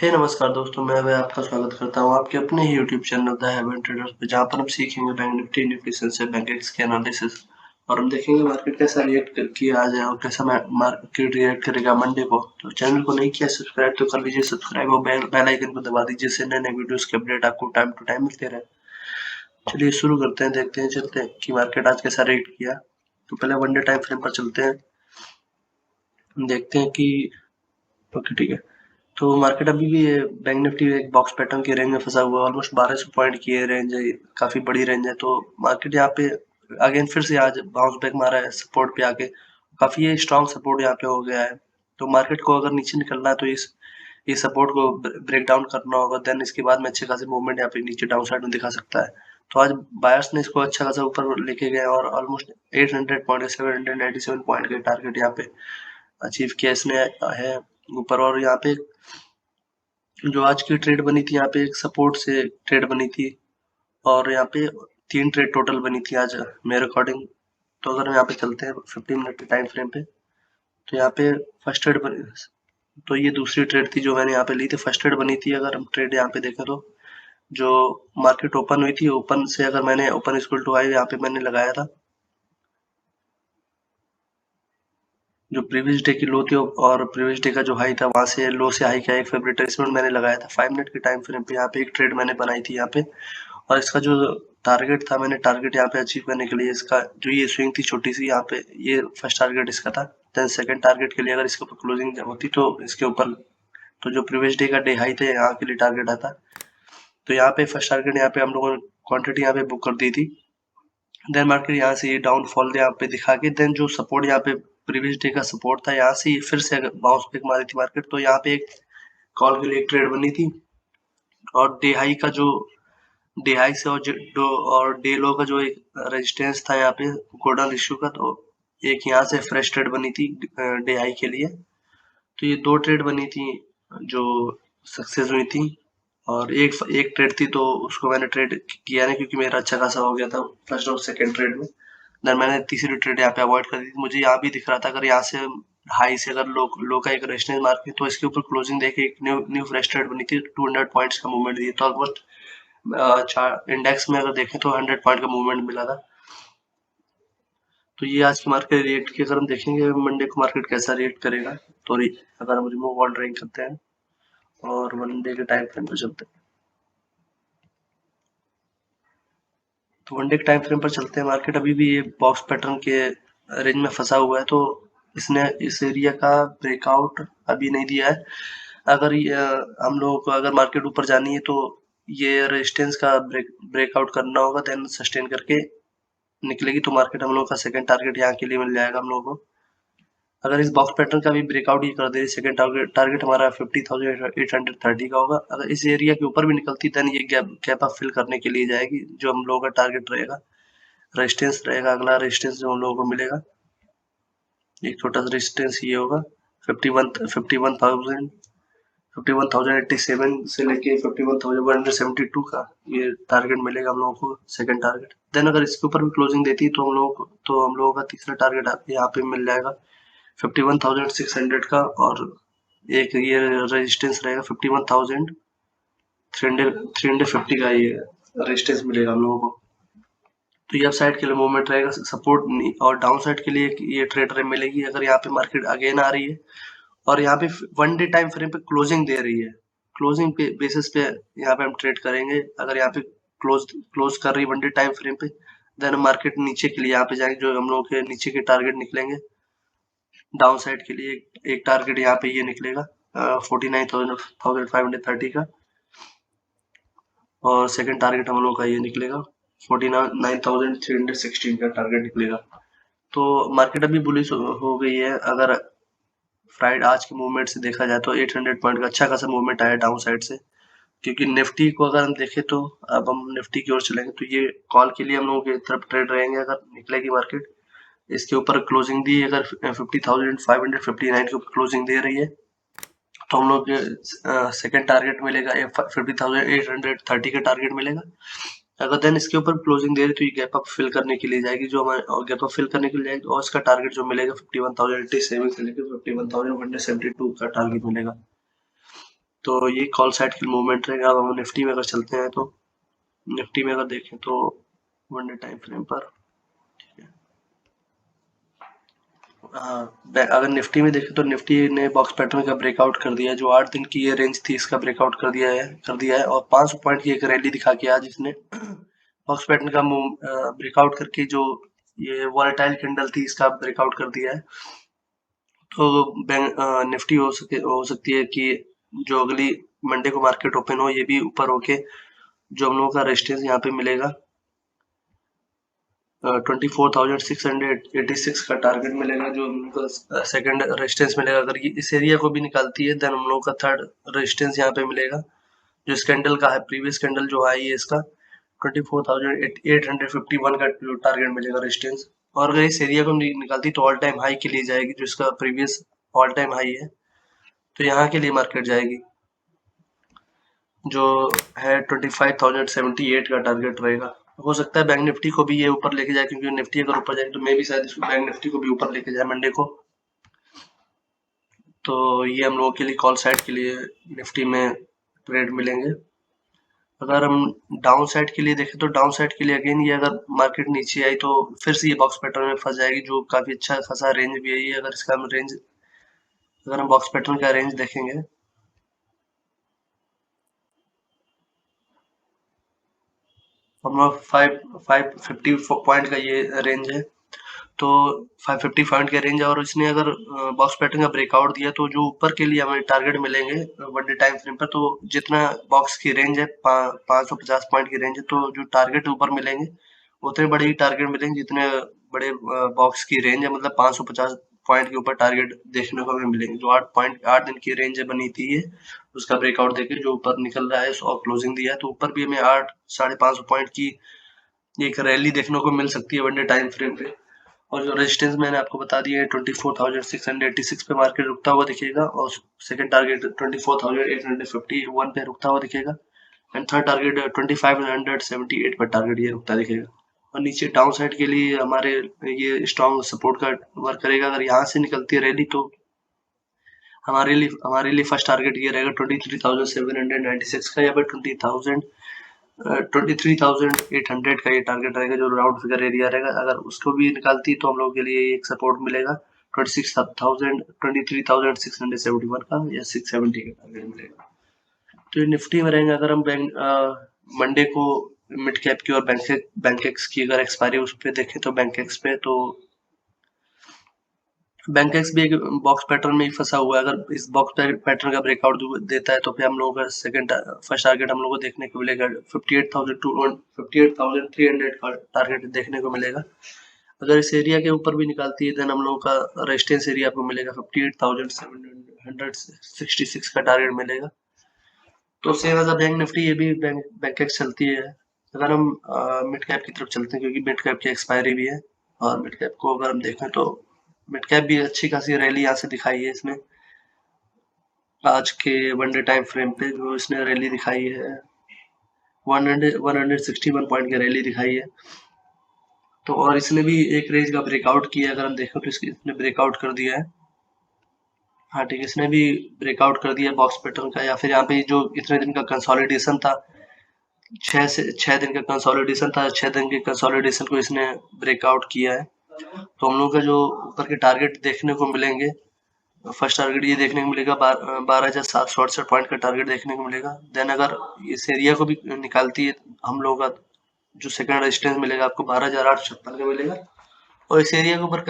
हे नमस्कार दोस्तों, मैं आपका स्वागत करता हूँ आपके अपने ही YouTube channel the heaven traders पे, जहाँ पर हम सीखेंगे बैंक निफ्टी इनएफिशिएंसी बैंक के एनालिसिस और हम देखेंगे मार्केट कैसा रिएक्ट किया आज है और कैसा मार्केट रिएक्ट करेगा मंडे को। तो चैनल को नहीं किया सब्सक्राइब तो कर लीजिए सब्सक्राइब और बेल आइकन को दबा दीजिए, जिससे नए नए वीडियोस के अपडेट आपको टाइम टू टाइम मिलते रहे। चलिए शुरू करते हैं, देखते हैं चलते हैं कि मार्केट आज कैसा रिएक्ट किया। तो पहले वन डे टाइम फ्रेम पर चलते हैं, देखते हैं कि ओके ठीक है। तो मार्केट अभी भी बैंक निफ्टी एक बॉक्स पैटर्न के रेंज में फंसा हुआ है, ऑलमोस्ट 1200 पॉइंट की ये रेंज है, काफी बड़ी रेंज है। तो मार्केट यहाँ पे अगेन फिर से आज बाउंस बैक मारा है सपोर्ट पे आके, काफी ये स्ट्रॉन्ग सपोर्ट यहाँ पे हो गया है। तो मार्केट को अगर नीचे निकलना है तो इस सपोर्ट को ब्रेक डाउन करना होगा, देन इसके बाद में अच्छे खासे मूवमेंट यहाँ पे नीचे डाउन साइड में दिखा सकता है। तो आज बायर्स ने इसको अच्छा खासा ऊपर लेके गए और ऑलमोस्ट 800 पॉइंट 797 पॉइंट के टारगेट यहाँ पे अचीव किया इसने है ऊपर। और यहाँ पे जो आज की ट्रेड बनी थी, यहाँ पे एक सपोर्ट से ट्रेड बनी थी और यहाँ पे 3 ट्रेड टोटल बनी थी आज मेरे अकॉर्डिंग। तो अगर हम यहाँ पे चलते हैं 15 मिनट के टाइम फ्रेम पे, तो यहाँ पे फर्स्ट ट्रेड बनी, तो ये दूसरी ट्रेड थी जो मैंने यहाँ पे ली थी। फर्स्ट ट्रेड बनी थी, अगर हम ट्रेड यहाँ पे देखें तो जो मार्केट ओपन हुई थी, ओपन से अगर मैंने ओपन इक्वल टू हाई यहाँ पे मैंने लगाया था, जो प्रीवियस डे की लो थी और प्रीवियस डे का जो हाई था, वहां से लो से हाई का एक फेवरेट इसमें मैंने लगाया था 5 मिनट के टाइम फ्रेम पे। यहाँ पे एक ट्रेड मैंने बनाई थी यहाँ पे, और इसका जो टारगेट था, मैंने टारगेट यहाँ पे अचीव करने के लिए इसका जो ये स्विंग थी छोटी सी, यहाँ पे ये फर्स्ट टारगेट इसका था। देन सेकंड टारगेट के लिए अगर इसके ऊपर क्लोजिंग होती तो इसके ऊपर, तो जो प्रीवियस डे का डे हाई थे यहाँ के लिए टारगेट आता। तो यहाँ पे फर्स्ट टारगेट यहाँ पे हम लोगों ने क्वांटिटी यहाँ पे बुक कर दी थी। देन मार्केट यहाँ से ये डाउनफॉल यहाँ पे दिखा के, देन जो सपोर्ट यहाँ पे प्रीवियस डे का सपोर्ट था, यहाँ से फिर से बाउंस बैक मारी थी मार्केट। तो यहाँ पे एक कॉल के लिए एक ट्रेड बनी थी और डे हाई का जो डे हाई से और डे लो का जो एक रेजिस्टेंस था यहाँ पे गोल्डन इश्यू का, तो एक यहाँ से फ्रेश ट्रेड बनी थी डे हाई के लिए। तो ये 2 ट्रेड बनी थी जो सक्सेस हुई थी, और एक ट्रेड थी तो उसको मैंने ट्रेड किया नहीं, क्योंकि मेरा अच्छा खासा हो गया था फर्स्ट और सेकंड ट्रेड में। देन मैंने तीसरी ट्रेड यहाँ पे अवॉइड कर दी थी। मुझे यहाँ भी दिख रहा था अगर यहाँ से हाई से अगर लो का एक रेजिस्टेंस मार के, तो इसके ऊपर क्लोजिंग देके एक न्यू फ्रेश ट्रेड बनी थी, 200 पॉइंट्स का मूवमेंट दिया। तो ऑलमोस्ट इंडेक्स में अगर देखें तो 100 पॉइंट का मूवमेंट मिला था। तो ये आज की मार्केट रिएक्ट की अगर हम देखेंगे मंडे को मार्केट कैसा रिएक्ट करेगा। तो अगर हम रिमूव ऑर्डरिंग करते हैं और वन डे के टाइम फ्रेम पर चलते हैं, तो वन डे के टाइम फ्रेम पर चलते हैं, मार्केट अभी भी ये बॉक्स पैटर्न के रेंज में फंसा हुआ है। तो इसने इस एरिया का ब्रेकआउट अभी नहीं दिया है। अगर हम लोगों को अगर मार्केट ऊपर जानी है तो ये रेजिस्टेंस का ब्रेकआउट करना होगा, देन सस्टेन करके निकलेगी तो मार्केट हम लोगों का सेकंड टारगेट यहाँ के लिए मिल जाएगा हम लोगों को। अगर इस बॉक्स पैटर्न का भी ब्रेकआउट ही कर दे, सेकंड टारगेट हमारा 50,830 का होगा। अगर इस एरिया के ऊपर भी निकलती, देन ये गैप अप फिल करने के लिए जाएगी, जो हम लोगों का टारगेट रहेगा, रेजिस्टेंस रहेगा। अगला रेजिस्टेंस जो हम लोगों को मिलेगा, एक छोटा सा रेजिस्टेंस ये होगा 51,087 से लेके 51,172 का ये टारगेट मिलेगा हम लोगों को सेकंड टारगेट। देन अगर इसके ऊपर भी क्लोजिंग देती है तो हम लोगों का तीसरा टारगेट यहाँ पे मिल जाएगा 51,600 का, और एक ये रेजिस्टेंस रहेगा 51,350 का, ये रेजिस्टेंस मिलेगा हम लोगों को। तो ये अप साइड के लिए मूवमेंट रहेगा सपोर्ट, और डाउन साइड के लिए ये ट्रेड मिलेगी अगर यहाँ पे मार्केट अगेन आ रही है और यहाँ पे वन डे टाइम फ्रेम पे क्लोजिंग दे रही है। क्लोजिंग पे बेसिस पे यहाँ पे हम ट्रेड करेंगे। अगर यहाँ पे क्लोज कर रही है वन डे टाइम फ्रेम पे, देन मार्केट नीचे के लिए यहाँ पे जाएंगे, जो हम लोग के नीचे के टारगेट निकलेंगे डाउन साइड के लिए। एक टारगेट यहाँ पे ये निकलेगा 49,530 का, और सेकंड टारगेट हम लोग का ये निकलेगा 49,316 का टारगेट निकलेगा। तो मार्केट अभी बुलिश हो गई है। अगर फ्राइडे आज के मूवमेंट से देखा जाए तो 800 पॉइंट का अच्छा खासा मूवमेंट आया डाउन साइड से, क्योंकि निफ्टी को अगर हम देखें तो अब हम निफ्टी की ओर चलेंगे तो ये कॉल के लिए हम लोगों की तरफ ट्रेड रहेंगे। अगर निकलेगी मार्केट इसके ऊपर क्लोजिंग दी, अगर 50,559 के ऊपर क्लोजिंग दे रही है, तो हम लोग सेकंड टारगेट मिलेगा 50,830 का टारगेट मिलेगा। अगर देन इसके ऊपर क्लोजिंग दे रही तो ये गैप अप फिल करने के लिए जाएगी, जो हमारे गैप अप फिल करने के लिए जाएगी, और इसका टारगेट जो मिलेगा 51,087 से लेकर 51,172 का टारगेट मिलेगा। तो ये कॉल साइड की मूवमेंट रहेगा। अब हम निफ्टी में अगर चलते हैं तो निफ्टी में अगर देखें तो 1 डे टाइम फ्रेम पर अगर निफ्टी में देखें तो निफ्टी ने बॉक्स पैटर्न का ब्रेकआउट कर दिया है। जो 8 दिन की ये रेंज थी इसका ब्रेकआउट कर दिया है और 500 पॉइंट की एक रैली दिखा के आज इसने बॉक्स पैटर्न का ब्रेकआउट करके जो ये वॉलेटाइल कैंडल थी इसका ब्रेकआउट कर दिया है। तो निफ्टी हो सकती है कि जो अगली मंडे को मार्केट ओपन हो ये भी ऊपर होके जो हम लोगों का रेजिस्टेंस यहाँ पे मिलेगा 24,686 का टारगेट मिलेगा, जो हम लोग का सेकंड रेजिस्टेंस मिलेगा। अगर ये इस एरिया को भी निकालती है देन हम लोग का थर्ड रेजिस्टेंस यहाँ पे मिलेगा, जो इस कैंडल का है। प्रीवियस कैंडल जो आई है इसका 24,851 का जो टारगेट मिलेगा रेजिस्टेंस। और अगर इस एरिया को निकालती तो ऑल टाइम हाई के लिए जाएगी, जो इसका प्रीवियस ऑल टाइम हाई है, तो यहाँ के लिए मार्केट जाएगी, जो है 25,078 का टारगेट रहेगा। हो सकता है बैंक निफ्टी को भी ये ऊपर लेके जाए, क्योंकि निफ्टी अगर ऊपर जाए तो मैं भी शायद इसको बैंक निफ्टी को भी ऊपर लेके जाए मंडे को। तो ये हम लोगों के लिए कॉल साइड के लिए निफ्टी में ट्रेड मिलेंगे। अगर हम डाउन साइड के लिए देखें तो डाउन साइड के लिए अगेन ये अगर मार्केट नीचे आई तो फिर से ये बॉक्स पैटर्न में फंस जाएगी, जो काफी अच्छा खासा रेंज भी है ये। अगर इसका हम रेंज अगर हम बॉक्स पैटर्न का रेंज देखेंगे हम 550 पॉइंट का ये रेंज है, तो 550 पॉइंट का रेंज है। और इसने अगर बॉक्स पैटर्न का ब्रेकआउट दिया तो जो ऊपर के लिए हमें टारगेट मिलेंगे 1 डे टाइम फ्रेम पर, तो जितना बॉक्स की रेंज है 550 पॉइंट की रेंज है, तो जो टारगेट ऊपर मिलेंगे उतने बड़े ही टारगेट मिलेंगे जितने बड़े बॉक्स की रेंज है। मतलब 550 पॉइंट के ऊपर टारगेट देखने को हमें मिलेंगे। जो 8 दिन की रेंज बनी थी ये, उसका ब्रेकआउट देके जो ऊपर निकल रहा है और क्लोजिंग दिया है, तो ऊपर भी हमें 8-550 पॉइंट की एक रैली देखने को मिल सकती है 1 डे टाइम फ्रेम पे। और जो रेजिस्टेंस मैंने आपको बता दिया है 24,686 पे मार्केट रुकता हुआ दिखेगा, और सेकंड टारगेट 24,851 पे रुकता हुआ दिखेगा, एंड थर्ड टारगेट 2578 पर टारगेट ये रुकता दिखेगा। और नीचे डाउन साइड के लिए हमारे ये स्ट्रॉन्ग सपोर्ट का वर्क करेगा। अगर यहाँ से निकलती है रैली तो हमारे लिए फर्स्ट टारगेट ये रहेगा 23,796 का, या फिर 23,800 का ये टारगेट रहेगा, जो राउंड फिगर एरिया रहेगा। अगर उसको भी निकालती तो हम लोग के लिए एक सपोर्ट मिलेगा 23,671 का, या 670 का टारगेट मिलेगा। तो ये निफ्टी में रहेंगे। अगर हम मंडे को मिड कैप की और बैंक एक्स की अगर एक्सपायरी उस पर देखें तो बैंक एक्स पे तो बैंक एक्स भी एक बॉक्स पैटर्न में ही फंसा हुआ है। अगर इस बॉक्स पैटर्न का ब्रेकआउट देता है तो फिर हम लोगों का फर्स्ट टारगेट हम लोग को देखने को मिलेगा 58,300 का टारगेट देखने को मिलेगा। अगर इस एरिया के ऊपर भी निकालती है देन हम लोगों का रेजिस्टेंस एरिया आपको मिलेगा 58,766 का टारगेट मिलेगा। तो सेम एज बैंक निफ्टी ये भी बैंक एक्स चलती है। अगर हम मिड कैप की तरफ चलते हैं, क्योंकि मिड कैप की एक्सपायरी भी है, और मिड कैप को अगर हम देखें तो मिड कैप भी अच्छी खासी रैली यहाँ से दिखाई है इसने। आज के 1 डे टाइम फ्रेम पे जो इसने रैली दिखाई है 161 पॉइंट की रैली दिखाई है। तो और इसने भी एक रेंज का ब्रेकआउट किया, अगर हम देखें तो इसने ब्रेकआउट कर दिया है। हाँ ठीक है, इसने भी ब्रेकआउट कर दिया बॉक्स पैटर्न का, या फिर यहाँ पे जो इतने दिन का कंसोलिडेशन था 6 दिन का कंसोलिडेशन था, 6 दिन के कंसोलिडेशन को इसने ब्रेकआउट किया है। तो हम लोग का जो ऊपर के टारगेट देखने को मिलेंगे, फर्स्ट टारगेट ये देखने को मिलेगा 12,768 पॉइंट का टारगेट देखने को मिलेगा। देन अगर इस एरिया को भी निकालती है हम लोग का जो सेकंड रेजिस्टेंस मिलेगा आपको 12,856 का मिलेगा। और इस एरिया के ऊपर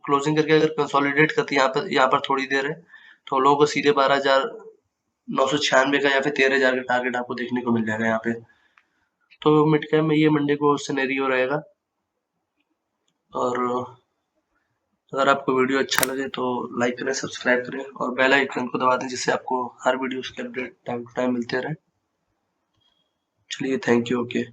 क्लोजिंग करके अगर कंसोलिडेट करती है यहाँ पर थोड़ी देर है, तो हम लोगों को सीधे 12,996 का या फिर 13,000 का टारगेट आपको देखने को मिल जाएगा यहाँ पे। तो मिड कैप में ये मंडे को सिनेरियो रहेगा। और अगर आपको वीडियो अच्छा लगे तो लाइक करें, सब्सक्राइब करें और बेल आइकन को दबा दें, जिससे आपको हर वीडियो के अपडेट टाइम टू टाइम मिलते रहे। चलिए, थैंक यू, ओके।